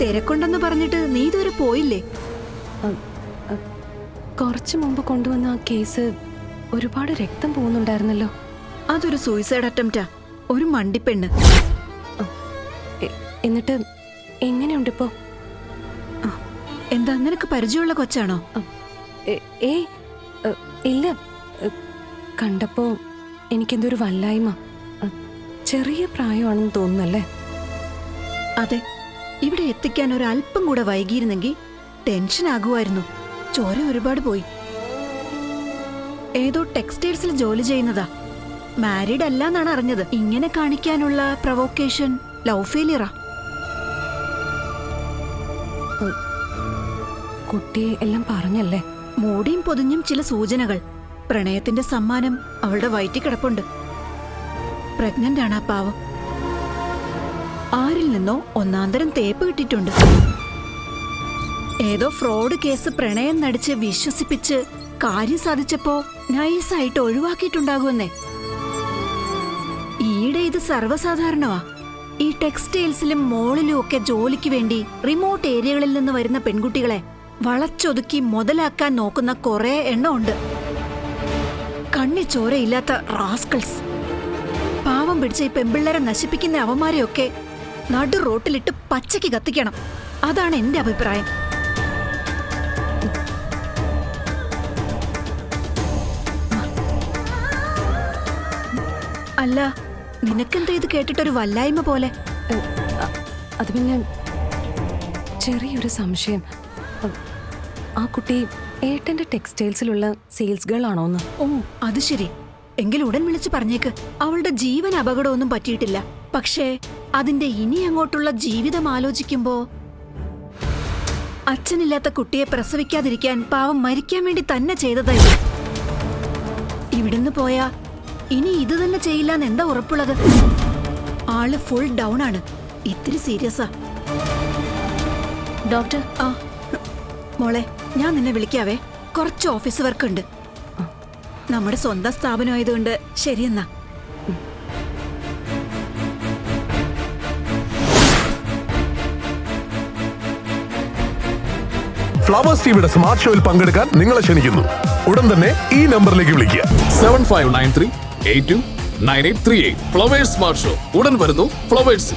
തിരക്കുണ്ടെന്ന് പറഞ്ഞിട്ട് നീ ഇതുവരെ പോയില്ലേ? കുറച്ചു മുമ്പ് കൊണ്ടുവന്ന ആ കേസ് ഒരുപാട് രക്തം പോകുന്നുണ്ടായിരുന്നല്ലോ. അതൊരു സൂയിസൈഡ് അറ്റംപ്റ്റാ, ഒരു മണ്ടിപ്പെണ്ണ്. എന്നിട്ട് എങ്ങനെയുണ്ടിപ്പോ? എന്താ, നിനക്ക് പരിചയമുള്ള കൊച്ചാണോ? ഇല്ല, കണ്ടപ്പോ എനിക്കെന്തൊരു വല്ലായ്മ. ചെറിയ പ്രായമാണെന്ന് തോന്നുന്നല്ലേ? അതെ, ഇവിടെ എത്തിക്കാൻ ഒരല്പം കൂടെ വൈകിയിരുന്നെങ്കിൽ ടെൻഷൻ ആകുമായിരുന്നു. ചോര ഒരുപാട് പോയി. ഏതോ ടെക്സ്റ്റൈൽസിൽ ജോലി ചെയ്യുന്നതാ. മാരീഡ് അല്ലാന്നാണ് അറിഞ്ഞത്. ഇങ്ങനെ കാണിക്കാനുള്ള പ്രൊവോക്കേഷൻ ലവ് ഫെയിലിയറാ. കുട്ടി എല്ലാം പറഞ്ഞല്ലേ? മൂടിയും പൊതിഞ്ഞും ചില സൂചനകൾ. പ്രണയത്തിന്റെ സമ്മാനം അവളുടെ വയറ്റിൽ കിടപ്പുണ്ട്. പ്രഗ്നന്റ് ആണ് ആ പാവം. ആരിൽ നിന്നോ ഒന്നാന്തരം തേപ്പ് കിട്ടിയിട്ടുണ്ട്. ഏതോ ഫ്രോഡ് കേസ് പ്രണയം നടിച്ച് വിശ്വസിപ്പിച്ച് കാര്യം സാധിച്ചപ്പോ നൈസായിട്ട് ഒഴിവാക്കിയിട്ടുണ്ടാകുമെന്നേ. ഈയിടെ ഇത് സർവ്വസാധാരണമാ. ഈ ടെക്സ്റ്റൈൽസിലും മോളിലും ഒക്കെ ജോലിക്ക് വേണ്ടി റിമോട്ട് ഏരിയകളിൽ നിന്ന് വരുന്ന പെൺകുട്ടികളെ വളച്ചൊതുക്കി മുതലാക്കാൻ നോക്കുന്ന കുറെ എണ്ണമുണ്ട്. കണ്ണി ചോരയില്ലാത്ത റാസ്കൾസ്. പാവം പിടിച്ച ഈ പെമ്പിള്ളേരെ നശിപ്പിക്കുന്ന അവന്മാരെയൊക്കെ നടു റോട്ടിലിട്ട് പച്ചയ്ക്ക് കത്തിക്കണം. അതാണ് എന്റെ അഭിപ്രായം. അല്ല, നിനക്കെന്താ ഇത് കേട്ടിട്ടൊരു വല്ലായ്മ പോലെ? അത് പിന്നെ ചെറിയൊരു സംശയം. ആ കുട്ടി ഏട്ടന്റെ ടെക്സ്റ്റൈൽസിലുള്ള സെയിൽസ് ഗേൾ ആണോന്ന്. ഓ, അത് ശരി. എങ്കിൽ ഉടൻ വിളിച്ച് പറഞ്ഞേക്ക്. അവളുടെ ജീവൻ അപകടമൊന്നും പറ്റിയിട്ടില്ല. പക്ഷേ അതിന്റെ ഇനി അങ്ങോട്ടുള്ള ജീവിതം ആലോചിക്കുമ്പോ, അച്ഛനില്ലാത്ത കുട്ടിയെ പ്രസവിക്കാതിരിക്കാൻ പാവം മരിക്കാൻ വേണ്ടി തന്നെ ചെയ്തതായിരുന്നു. ഇവിടുന്ന് പോയാ ഇനി ഇത് തന്നെ ചെയ്യില്ലാന്ന് എന്താ ഉറപ്പുള്ളത്? ആള് ഫുൾ ഡൗൺ ആണ്. ഇത്തിരി സീരിയസാ. ഡോക്ടർ, മോളെ, ഞാൻ നിന്നെ വിളിക്കാവേ. കുറച്ച് ഓഫീസ് വർക്ക് ഉണ്ട്. നമ്മുടെ സ്വന്തം സ്ഥാപനമായതുകൊണ്ട്. ശരിയെന്നാ. ഫ്ലവേഴ്സ് ടിവിയുടെ സ്മാർട്ട് ഷോയിൽ പങ്കെടുക്കാൻ നിങ്ങളെ ക്ഷണിക്കുന്നു. ഉടൻ തന്നെ ഈ നമ്പറിലേക്ക് വിളിക്കുക. 7593829838. ഫ്ലവേഴ്സ് സ്മാർട്ട് ഷോ ഉടൻ വരുന്നു ഫ്ലവേഴ്സ്.